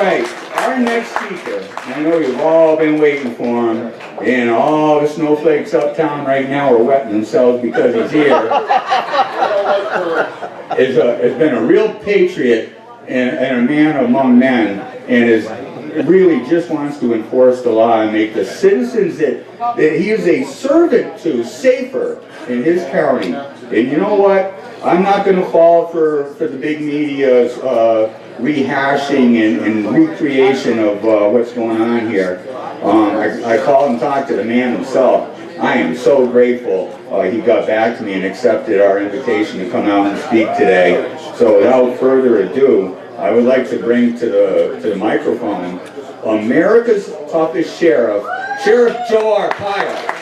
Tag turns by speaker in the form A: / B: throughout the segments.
A: right, our next speaker, I know you've all been waiting for him, and all the snowflakes uptown right now are wetting themselves because he's here. Has been a real patriot and a man among men, and is really just wants to enforce the law and make the citizens that he is a servant to safer in his county. And you know what? I'm not going to fall for the big media's rehashing and recreation of what's going on here. I called and talked to the man himself. I am so grateful he got back to me and accepted our invitation to come out and speak today. So without further ado, I would like to bring to the microphone America's toughest sheriff, Sheriff Joe Arpaio.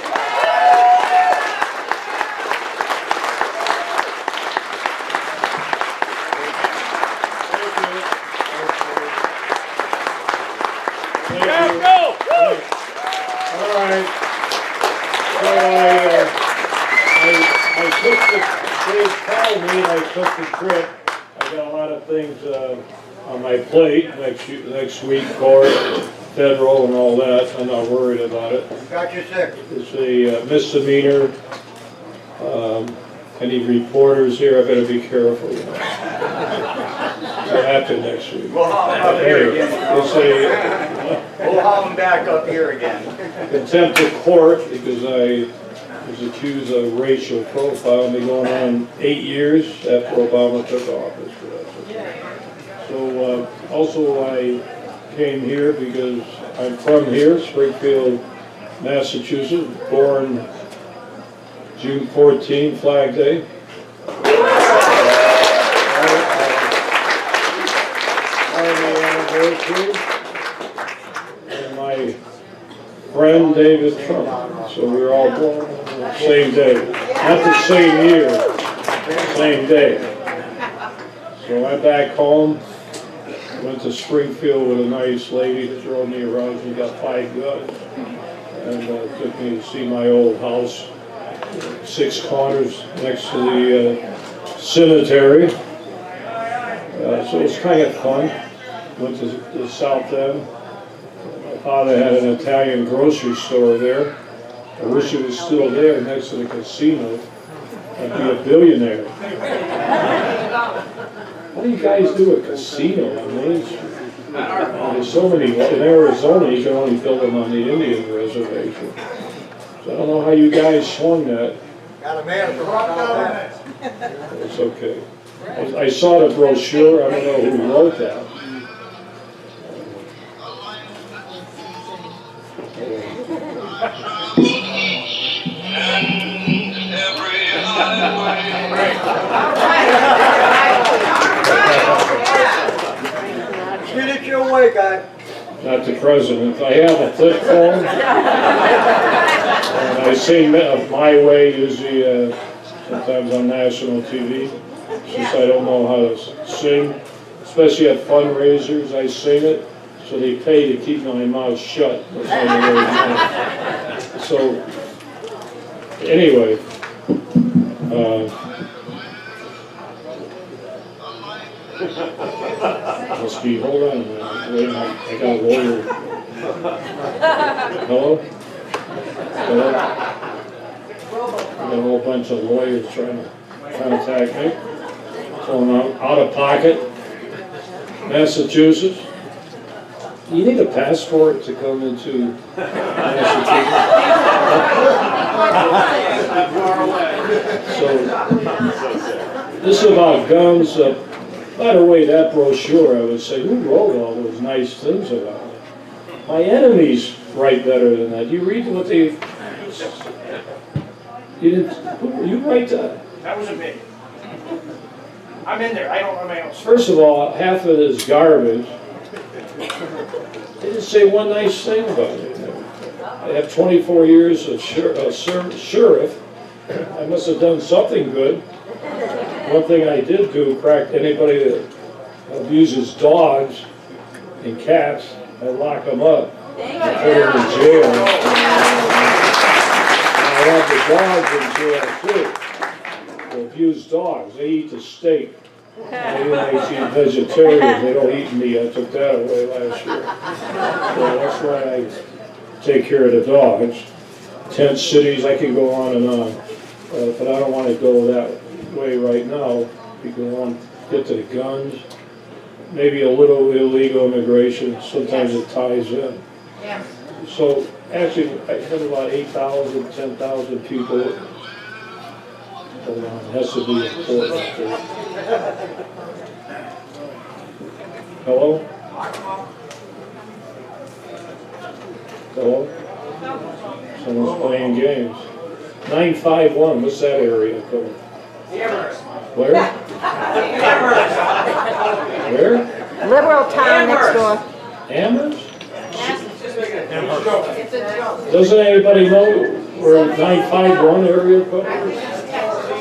B: I took the trip. I got a lot of things on my plate next week, court, federal, and all that. I'm not worried about it.
C: Got you sick.
B: It's a misdemeanor. Any reporters here? I better be careful. You know. What happened next week?
C: We'll haul him up here again. We'll haul him back up here again.
B: Contempt of court because I was accused of racial profile. Been going on 8 years after Obama took office for that. So also I came here because I'm from here, Springfield, Massachusetts, born June 14, Flag Day. And my friend David Trump. So we were all born on the same day. Not the same year, same day. So I went back home, went to Springfield with a nice lady that drove me around. She got 5 guns. And took me to see my old house, 6 corners next to the cemetery. So it was kind of fun. Went to the South End. My father had an Italian grocery store there. I wish it was still there next to the casino. I'd be a billionaire. How do you guys do a casino on Main Street? There's so many. In Arizona, you can only build them on the Indian reservation. So I don't know how you guys swung that.
C: Got a man from that.
B: It's okay. I saw the brochure. I don't know who wrote that.
C: Get it your way, guy.
B: Not the president. I have a flip phone. And I sing My Way usually sometimes on national TV. Since I don't know how to sing, especially at fundraisers, I sing it. So they pay to keep my mouth shut. So anyway, must be, hold on a minute, wait, I got a lawyer. Hello? Hello? I got a whole bunch of lawyers trying to contact me. So I'm out of pocket, Massachusetts. You need a passport to come into Massachusetts. So, this is about guns. By the way, that brochure, I would say, who wrote all those nice things about it? My enemies write better than that. You read what they... You write that?
D: That wasn't me. I'm in there. I don't know my own.
B: First of all, half of it is garbage. They didn't say one nice thing about it. I have 24 years of sheriff. I must have done something good. One thing I did do, crack anybody that abuses dogs and cats, I lock them up. I put them in jail. And I have the dogs in jail too. They abuse dogs. They eat the steak. You might see vegetarians, they don't eat meat, I took that away last year. So that's why I take care of the dogs. Tent cities, I could go on and on, but I don't want to go that way right now. We go on, get to the guns, maybe a little illegal immigration, sometimes it ties in. So actually, I had about 8,000, 10,000 people. Hold on, it has to be important. Hello? Hello? Someone's playing games. 951, what's that area code? Where? Where?
E: Liberal town next door.
B: Amherst? Doesn't anybody know where 951 area code is?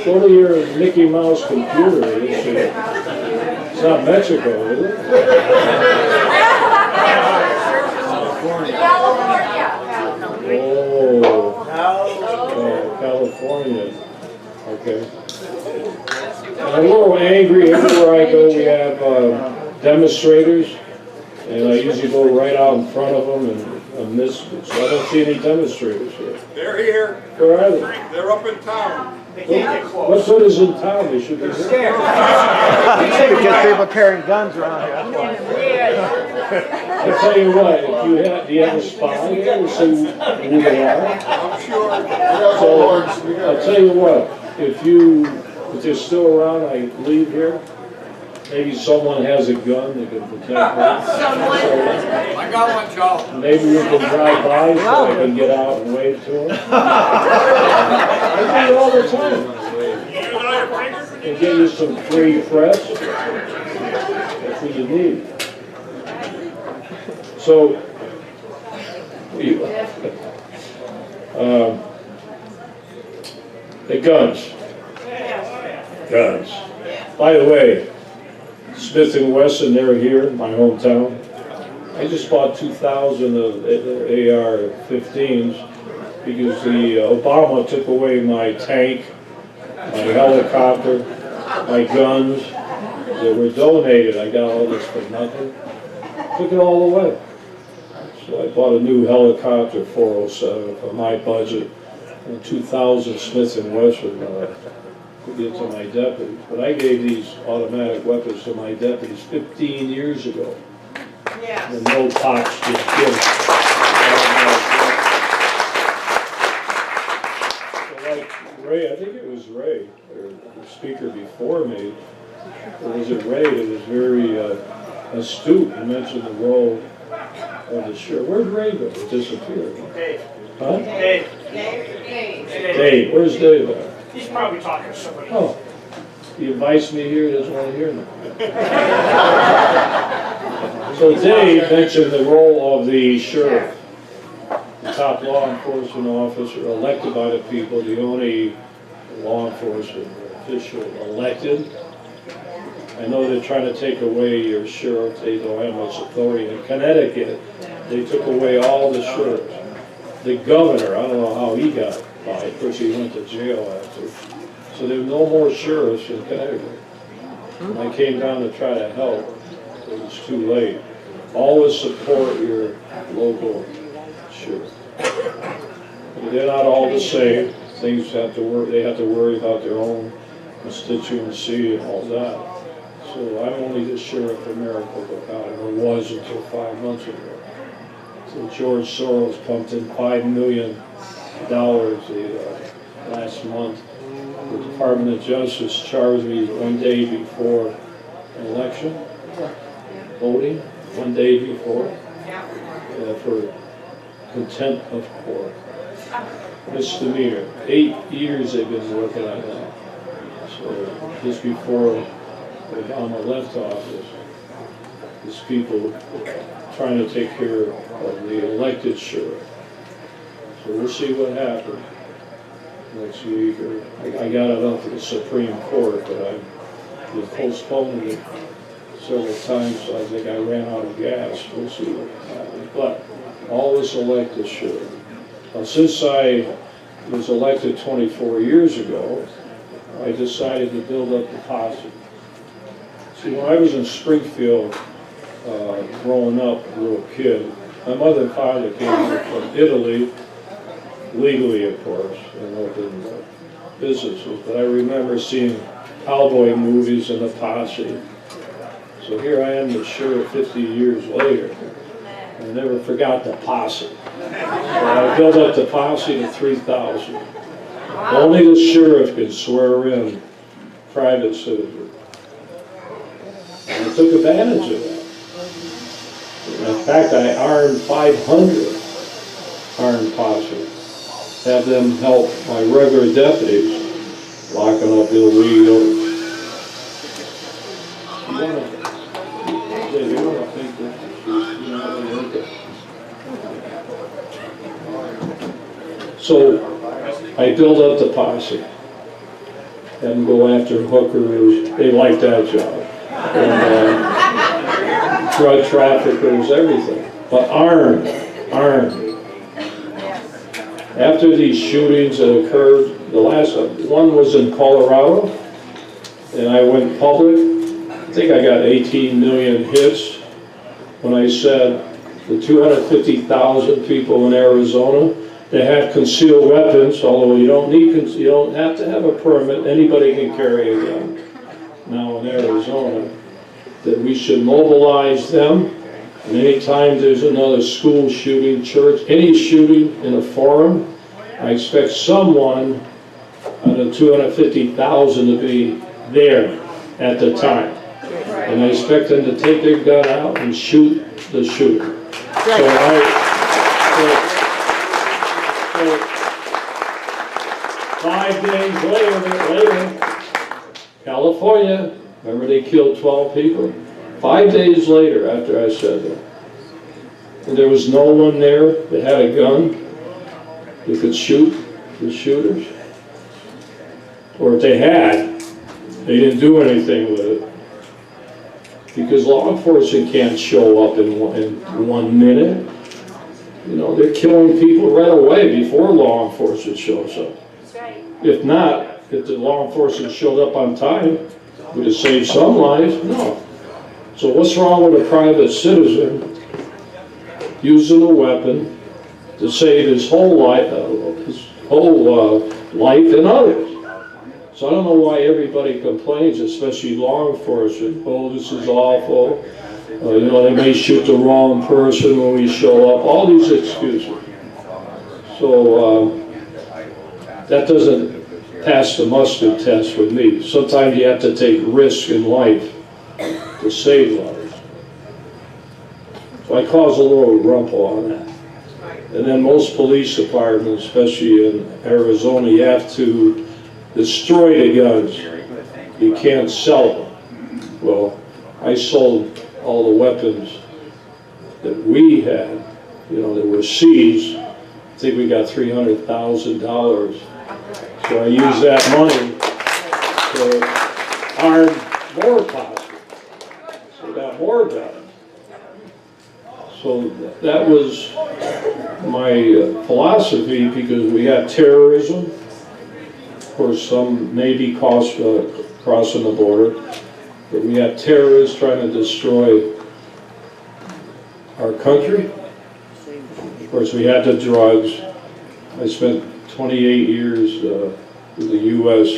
B: Go to your Mickey Mouse computer. It's not Mexico, is it? Oh, California. Okay. I'm a little angry. Everywhere I go, we have demonstrators, and I usually go right out in front of them and miss. So I don't see any demonstrators here.
C: They're here.
B: Where are they?
C: They're up in town.
B: What good is in town? They should be here.
F: Because people carrying guns around here.
B: I tell you what, if you have, do you have a spy there to see who they are?
C: I'm sure.
B: So, I'll tell you what, if they're still around, I leave here, maybe someone has a gun that can protect me.
C: I got one, Joe.
B: Maybe we can drive by so I can get out and wave to them. I do it all the time. And get you some free press. That's what you need. So, the guns. Guns. By the way, Smith & Wesson, they're here in my hometown. I just bought 2,000 of AR-15s because the Obama took away my tank, my helicopter, my guns. They were donated. I got all this for nothing. Took it all away. So I bought a new helicopter 407 for my budget and 2,000 Smith & Wesson to give to my deputies. But I gave these automatic weapons to my deputies 15 years ago.
E: Yes.
B: And no pox, just kidding. So like Ray, I think it was Ray, or the speaker before me, or was it Ray that was very astute and mentioned the role of the sheriff. Where'd Ray go? He disappeared.
D: Dave.
B: Huh?
D: Dave.
B: Dave, where's Dave at?
D: He's probably talking to somebody.
B: Oh, he invites me here, he doesn't want to hear me. So Dave mentioned the role of the sheriff, the top law enforcement officer elected by the people, the only law enforcement official elected. I know they're trying to take away your sheriff, they don't have much authority. In Connecticut, they took away all the sheriffs. The governor, I don't know how he got by, of course he went to jail after. So there were no more sheriffs in Connecticut. When I came down to try to help, it was too late. Always support your local sheriff. They're not all the same. Things have to work, they have to worry about their own constituency and all that. So I'm only the sheriff of Maricopa County, or was until 5 months ago. So George Soros pumped in $5 million last month. The Department of Justice charged me 1 day before an election, voting, 1 day before, for contempt of court. Misdemeanor. 8 years they've been working on that. So just before Obama left office, these people trying to take care of the elected sheriff. So we'll see what happens next week. Or I got it up to the Supreme Court, but I've been postponing it several times, so I think I ran out of gas. We'll see what happens. But always elect the sheriff. Now, since I was elected 24 years ago, I decided to build up the posse. See, when I was in Springfield, growing up, a little kid, my mother and father came here from Italy, legally, of course, and opened businesses. But I remember seeing cowboy movies and the posse. So here I am, the sheriff 50 years later. I never forgot the posse. So I built up the posse to 3,000. Only the sheriff could swear in private citizens. And I took advantage of that. In fact, I armed 500 armed posse. Have them help my regular deputies locking up illegals. You wanna think that, you know how they work it? So I built up the posse. Have them go after hookers. They like that job. And, drug traffickers, everything, but armed. After these shootings that occurred, the last one was in Colorado, and I went public. I think I got 18 million hits when I said the 250,000 people in Arizona, they have concealed weapons, although you don't have to have a permit, anybody can carry a gun now in Arizona. That we should mobilize them, and anytime there's another school shooting, church, any shooting in a forum, I expect someone out of 250,000 to be there at the time. And I expect them to take their gun out and shoot the shooter. So 5 days later, California, remember they killed 12 people? 5 days later after I said that. And there was no one there that had a gun that could shoot the shooters. Or if they had, they didn't do anything with it. Because law enforcement can't show up in 1 minute. You know, they're killing people right away before law enforcement shows up. If not, if the law enforcement showed up on time, would it save some lives? No. So what's wrong with a private citizen using a weapon to save his whole life and others? So I don't know why everybody complains, especially law enforcement. Oh, this is awful. You know, they may shoot the wrong person when we show up. All these excuses. So that doesn't pass the mustard test with me. Sometimes you have to take risks in life to save lives. So I cause a little rumple on that. And then most police departments, especially in Arizona, you have to destroy the guns. You can't sell them. Well, I sold all the weapons that we had, you know, that were seized. I think we got $300,000. So I used that money to arm more posse. So we got more guns. So that was my philosophy, because we had terrorism. Of course, some may be crossing the border, but we had terrorists trying to destroy our country. Of course, we had the drugs. I spent 28 years with the U.S.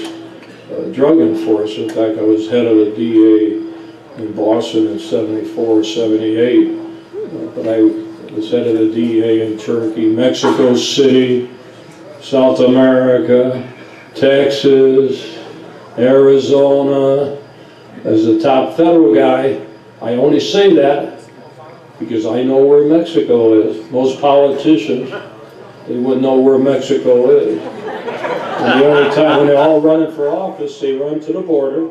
B: Drug Enforcement. In fact, I was head of the DA in Boston in 74, 78. But I was head of the DA in Turkey, Mexico City, South America, Texas, Arizona. As a top federal guy, I only say that because I know where Mexico is. Most politicians, they wouldn't know where Mexico is. And the only time when they're all running for office, they run to the border,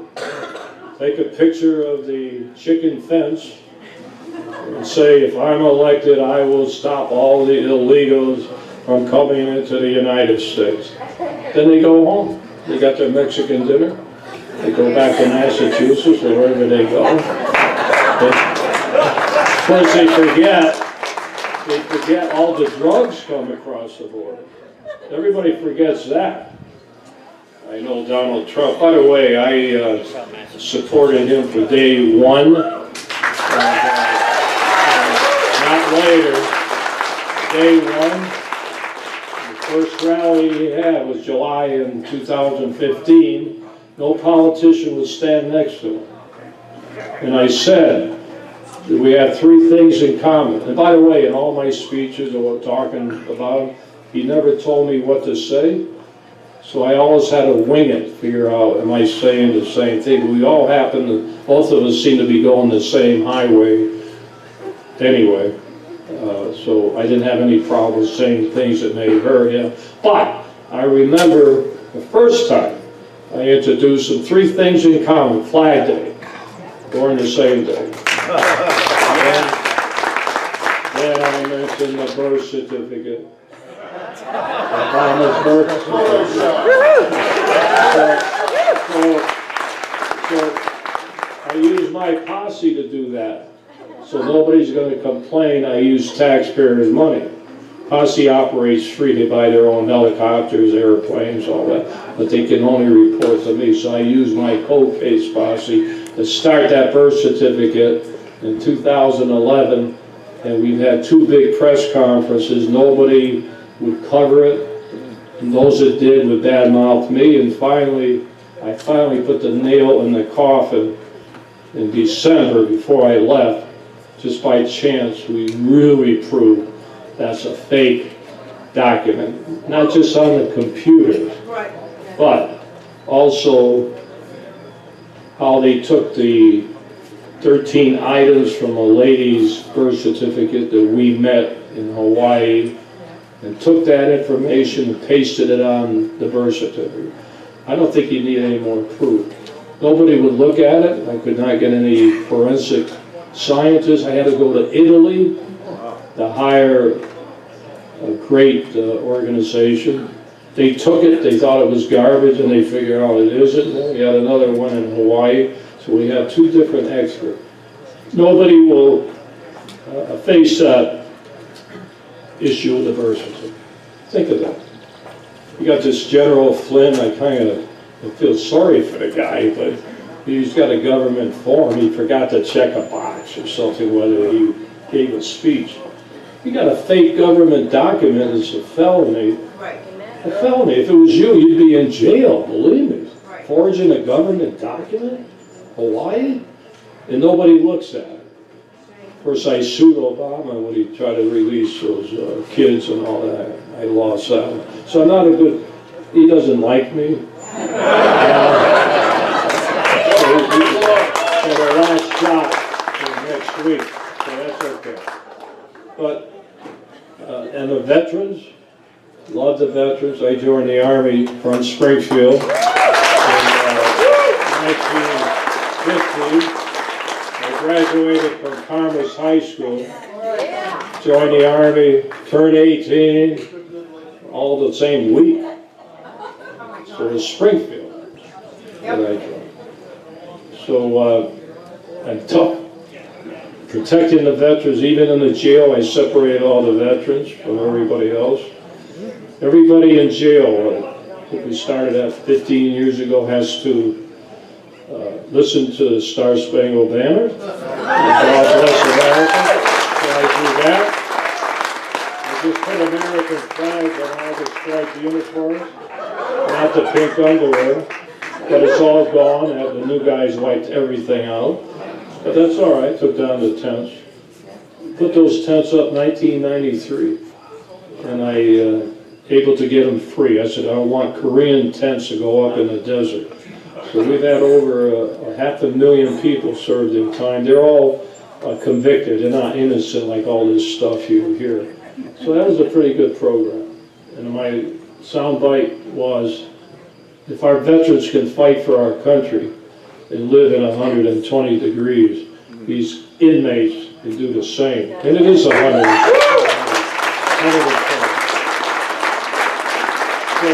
B: take a picture of the chicken fence, and say, if I'm elected, I will stop all the illegals from coming into the United States. Then they go home. They got their Mexican dinner. They go back to Massachusetts or wherever they go. Of course, they forget all the drugs come across the border. Everybody forgets that. I know Donald Trump. By the way, I supported him for day one. Not later. Day one. The first rally he had was July in 2015. No politician would stand next to him. And I said that we have three things in common. And by the way, in all my speeches or talking about him, he never told me what to say. So I always had to wing it, figure out, am I saying the same thing? We all happen to, both of us seem to be going the same highway anyway. So I didn't have any problems saying things that may hurt him. But I remember the first time I introduced them, three things in common, Flag Day, born the same day. Then I mentioned the birth certificate. Obama's birth certificate. So I use my posse to do that. So nobody's going to complain I use taxpayers' money. Posse operates free. They buy their own helicopters, airplanes, all that. But they can only report to me. So I use my cold case posse to start that birth certificate in 2011. And we've had two big press conferences. Nobody would cover it. And those that did would badmouth me. And I finally put the nail in the coffin in December before I left. Just by chance, we really proved that's a fake document. Not just on the computer, but also how they took the 13 items from a lady's birth certificate that we met in Hawaii and took that information and pasted it on the birth certificate. I don't think you need any more proof. Nobody would look at it. I could not get any forensic scientists. I had to go to Italy to hire a great organization. They took it, they thought it was garbage, and they figured out it isn't. We had another one in Hawaii, so we have two different experts. Nobody will face that issue of the birth certificate. Think of that. You got this General Flynn, I feel sorry for the guy, but he's got a government form. He forgot to check a box or something, whether he gave a speech. You got a fake government document, it's a felony.
E: Right.
B: A felony. If it was you, you'd be in jail, believe me. Forging a government document? Hawaii? And nobody looks at it. Of course, I sued Obama when he tried to release those kids and all that. I lost that one. So I'm not a good, he doesn't like me. So the last shot is next week, so that's okay. But, and the veterans, love the veterans. I joined the Army from Springfield in 1950. I graduated from Commerce High School, joined the Army, turned 18, all the same week. So it was Springfield that I joined. So I'm tough. Protecting the veterans, even in the jail, I separated all the veterans from everybody else. Everybody in jail, I think we started at 15 years ago, has to listen to the Star Spangled Banner. God bless America. So I do that. I just put American flags on all the striped uniforms, not the pink underwear, but it's all gone. The new guys wiped everything out. But that's all right, took down the tents. Put those tents up 1993, and I able to get them free. I said, I want Korean tents to go up in the desert. So we've had over 500,000 people served their time. They're all convicted, they're not innocent like all this stuff you hear. So that was a pretty good program. And my soundbite was, if our veterans can fight for our country and live in 120 degrees, these inmates can do the same. And it is 120. So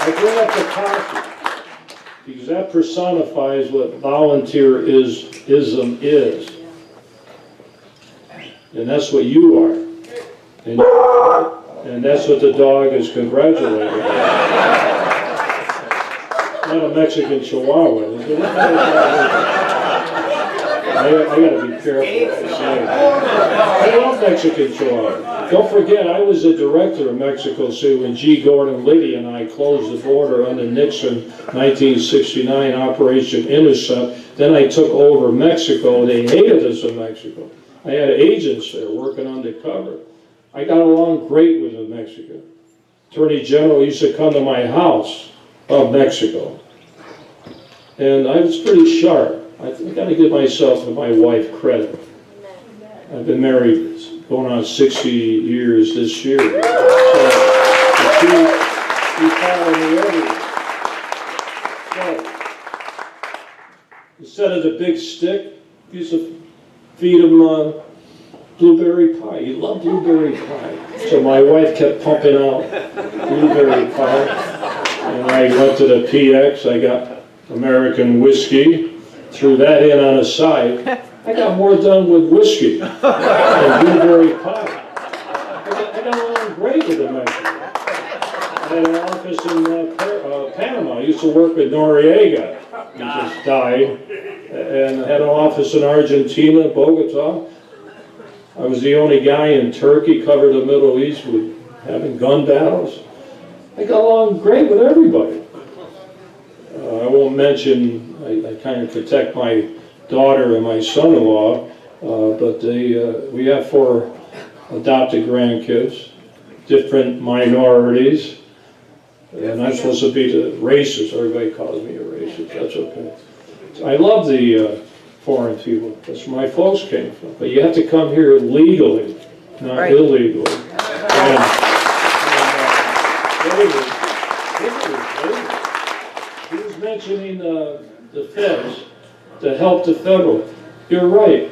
B: I bring up the posse because that personifies what volunteerism is. And that's what you are. And that's what the dog is congratulating. Not a Mexican Chihuahua. Is it? I gotta be careful what I say. I love Mexican Chihuahua. Don't forget, I was the director of Mexico City when G. Gordon Liddy and I closed the border under Nixon, 1969, Operation Intercept. Then I took over Mexico. They hated us in Mexico. I had agents there working undercover. I got along great with the Mexican. Attorney General used to come to my house of Mexico. And I was pretty sharp. I got to give myself and my wife credit. I've been married going on 60 years this year. So she followed me everywhere. So instead of the big stick, used to feed him blueberry pie. He loved blueberry pie. So my wife kept pumping out blueberry pie. And I went to the PX, I got American whiskey, threw that in on the side. I got more done with whiskey than blueberry pie. I got along great with the Mexicans. I had an office in Panama. I used to work with Noriega, who just died. And I had an office in Argentina, Bogota. I was the only guy in Turkey, covered the Middle East with having gun battles. I got along great with everybody. I won't mention, I kind of protect my daughter and my son-in-law, but we have 4 adopted grandkids, different minorities, and I'm supposed to be the racist. Everybody calls me a racist. That's okay. I love the foreign people. That's where my folks came from. But you have to come here legally, not illegally. And he was mentioning the feds to help the federal. You're right.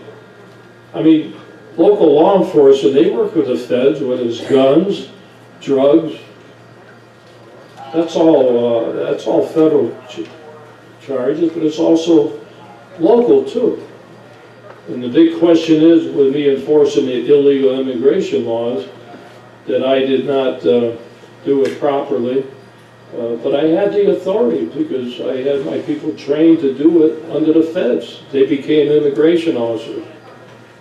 B: I mean, local law enforcement, they work with the feds, whether it's guns, drugs. That's all federal charges, but it's also local too. And the big question is, with me enforcing the illegal immigration laws, that I did not do it properly. But I had the authority because I had my people trained to do it under the feds. They became immigration officers.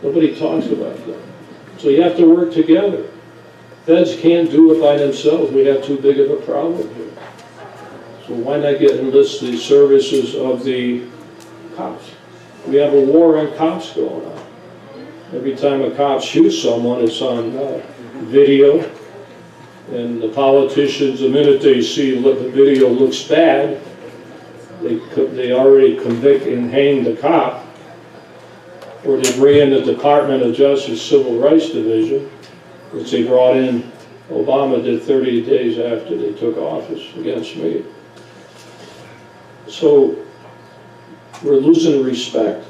B: Nobody talks about that. So you have to work together. Feds can't do it by themselves. We have too big of a problem here. So why not enlist the services of the cops? We have a war on cops going on. Every time a cop shoots someone, it's on video. And the politicians, the minute they see the video looks bad, they already convict and hang the cop. Or they bring in the Department of Justice Civil Rights Division, which they brought in. Obama did 30 days after they took office against me. So we're losing respect.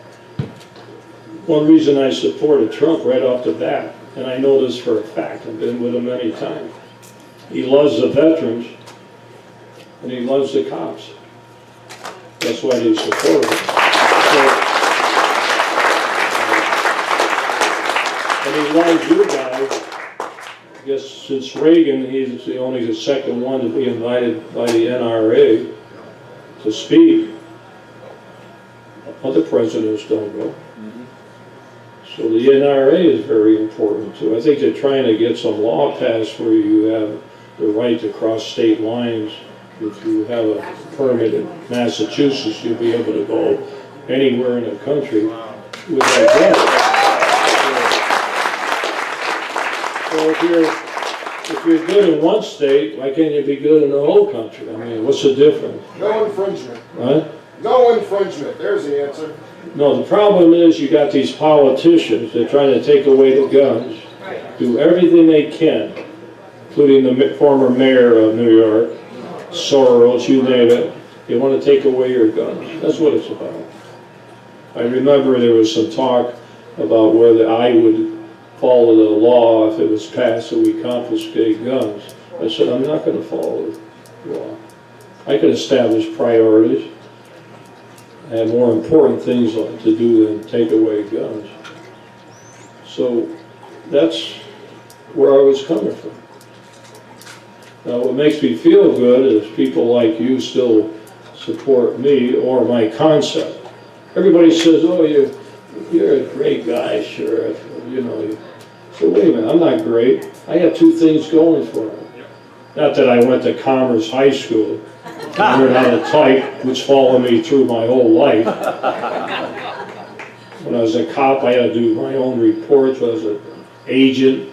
B: One reason I supported Trump right off the bat, and I know this for a fact, I've been with him many times, he loves the veterans and he loves the cops. That's why they support him. And he loves you guys. I guess since Reagan, he's only the second one to be invited by the NRA to speak. Other presidents don't go. So the NRA is very important too. I think they're trying to get some law passed where you have the right to cross state lines. If you have a permit in Massachusetts, you'll be able to go anywhere in the country without that. So if you're good in one state, why can't you be good in the whole country? I mean, what's the difference?
G: No infringement.
B: Huh?
G: No infringement. There's the answer.
B: No, the problem is you got these politicians, they're trying to take away the guns, do everything they can, including the former mayor of New York, Soros, you name it. They want to take away your guns. That's what it's about. I remember there was some talk about whether I would follow the law if it was passed that we confiscate guns. I said, I'm not going to follow the law. I can establish priorities. I have more important things to do than take away guns. So that's where I was coming from. Now what makes me feel good is people like you still support me or my concept. Everybody says, oh, you're a great guy, Sheriff, you know. So wait a minute, I'm not great. I got two things going for me. Not that I went to Commerce High School, learned how to type, which followed me through my whole life. When I was a cop, I had to do my own reports. When I was an agent,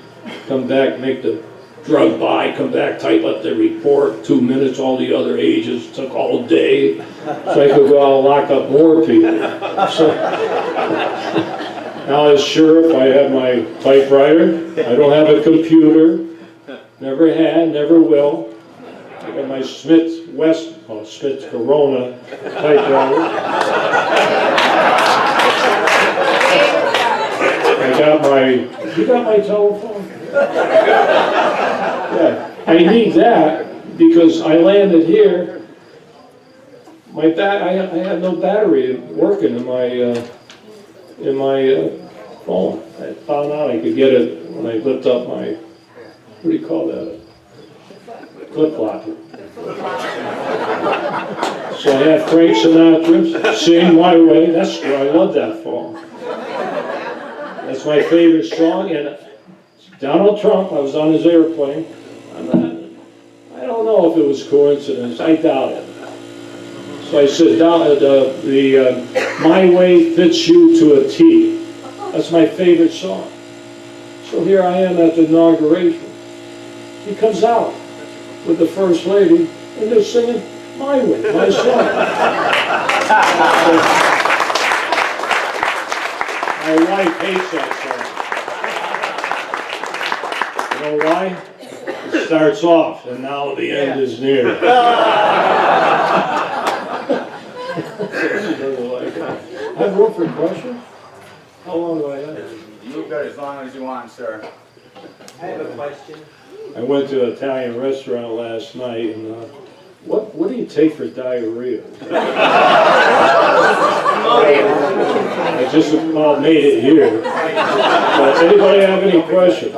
B: come back, make the drug buy, come back, type up the report, 2 minutes, all the other agents, took all day. So I could go out and lock up more people. So, now as sheriff, I have my typewriter. I don't have a computer. Never had, never will. I got my Smith Corona typewriter. You got my telephone? Yeah, I need that because I landed here. I had no battery working in my phone. I found out I could get it when I lift up my, what do you call that? Flip flop. So I have Frank Sinatra, Sing My Way. That's where I love that phone. That's my favorite song. And Donald Trump, I was on his airplane. I don't know if it was coincidence. I doubt it. So I said, My Way Fits You to a T. That's my favorite song. So here I am at the inauguration. He comes out with the First Lady, and they're singing My Way, my song. My wife hates that song. You know why? It starts off, and now the end is near. She doesn't like it. I have room for questions? How long do I have?
A: You've got as long as you want, sir.
D: I have a question.
B: I went to an Italian restaurant last night, and what do you take for diarrhea? I just about made it here. But anybody have any questions?